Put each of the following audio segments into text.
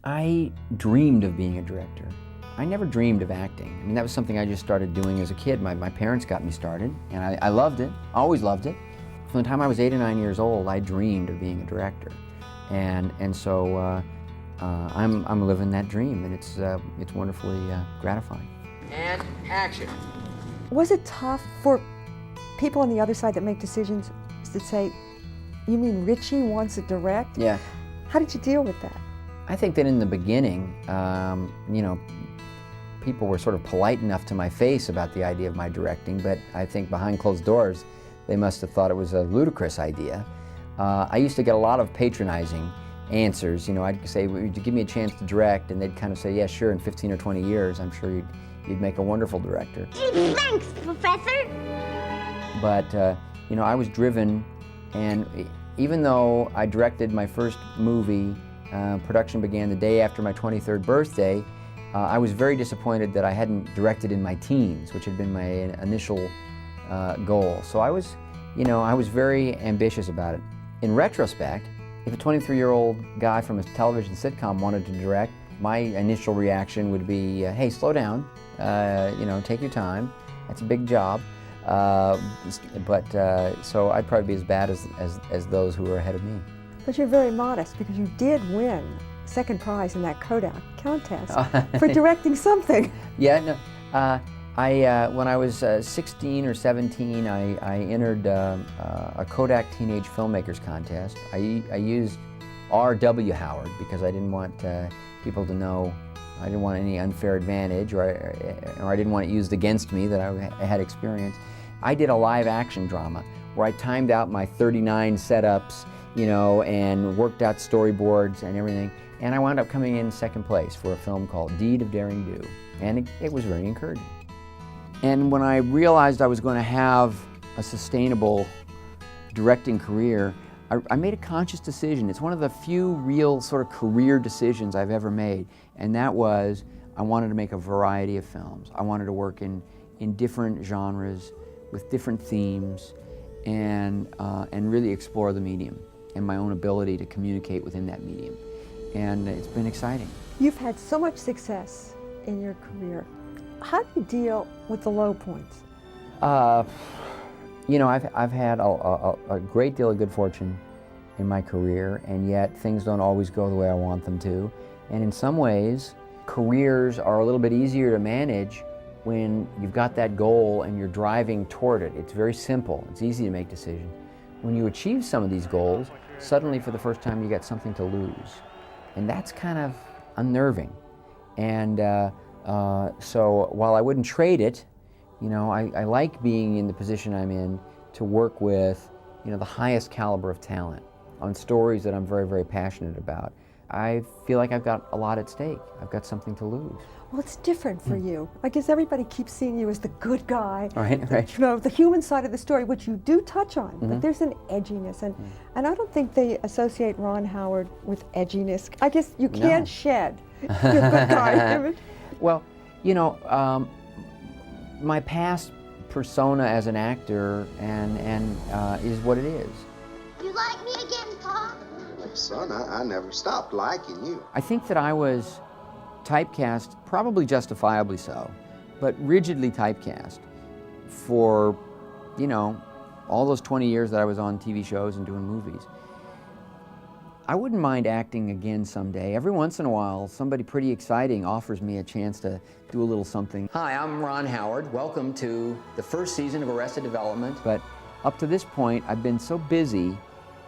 I dreamed of being a director. I never dreamed of acting. I mean, that was something I just started doing as a kid. My parents got me started, and I loved it, always loved it. From the time I was 8 or 9 years old, I dreamed of being a director. And so I'm living that dream, and it's wonderfully gratifying. And action. Was it tough for people on the other side that make decisions to say, you mean Richie wants to direct? Yeah. How did you deal with that? I think that in the beginning, people were sort of polite enough to my face about the idea of my directing, but I think behind closed doors, they must have thought it was a ludicrous idea. I used to get a lot of patronizing answers. You know, I'd say, would you give me a chance to direct? And they'd kind of say, yeah, sure, in 15 or 20 years, I'm sure you'd make a wonderful director. Thanks, Professor. But, I was driven, and even though I directed my first movie, production began the day after my 23rd birthday, I was very disappointed that I hadn't directed in my teens, which had been my initial goal. So I was very ambitious about it. In retrospect, if a 23-year-old guy from a television sitcom wanted to direct, my initial reaction would be, hey, slow down, take your time. That's a big job. So I'd probably be as bad as those who were ahead of me. But you're very modest because you did win second prize in that Kodak contest for directing something. Yeah, no. When I was 16 or 17, I entered a Kodak Teenage Filmmakers Contest. I used R.W. Howard because I didn't want people to know, I didn't want any unfair advantage, or I didn't want it used against me that I had experience. I did a live action drama where I timed out my 39 setups, and worked out storyboards and everything. And I wound up coming in second place for a film called Deed of Daring Do. And it was very encouraging. And when I realized I was going to have a sustainable directing career, I made a conscious decision. It's one of the few real sort of career decisions I've ever made. And that was, I wanted to make a variety of films. I wanted to work in different genres with different themes and really explore the medium and my own ability to communicate within that medium. And it's been exciting. You've had so much success in your career. How do you deal with the low points? I've had a great deal of good fortune in my career, and yet things don't always go the way I want them to. And in some ways, careers are a little bit easier to manage when you've got that goal and you're driving toward it. It's very simple. It's easy to make decisions. When you achieve some of these goals, suddenly for the first time you get something to lose. And that's kind of unnerving. And so while I wouldn't trade it, I like being in the position I'm in to work with, the highest caliber of talent on stories that I'm very, very passionate about. I feel like I've got a lot at stake. I've got something to lose. Well, it's different for you. I guess everybody keeps seeing you as the good guy, Right. The human side of the story, which you do touch on, but there's an edginess, and I don't think they associate Ron Howard with edginess. I guess you can't shed your good guy image. Well, my past persona as an actor is what it is. You like me again, Pa? Son, I never stopped liking you. I think that I was typecast, probably justifiably so, but rigidly typecast for, all those 20 years that I was on TV shows and doing movies. I wouldn't mind acting again someday. Every once in a while, somebody pretty exciting offers me a chance to do a little something. Hi, I'm Ron Howard. Welcome to the first season of Arrested Development. But up to this point, I've been so busy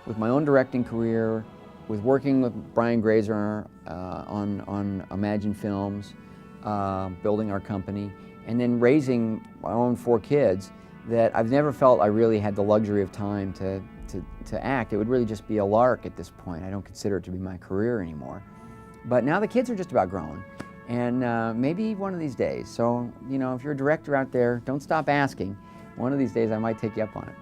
with my own directing career, with working with Brian Grazer on Imagine Films, building our company, and then raising my own 4 kids, that I've never felt I really had the luxury of time to act. It would really just be a lark at this point. I don't consider it to be my career anymore. But now the kids are just about grown, and maybe one of these days. So, if you're a director out there, don't stop asking. One of these days I might take you up on it.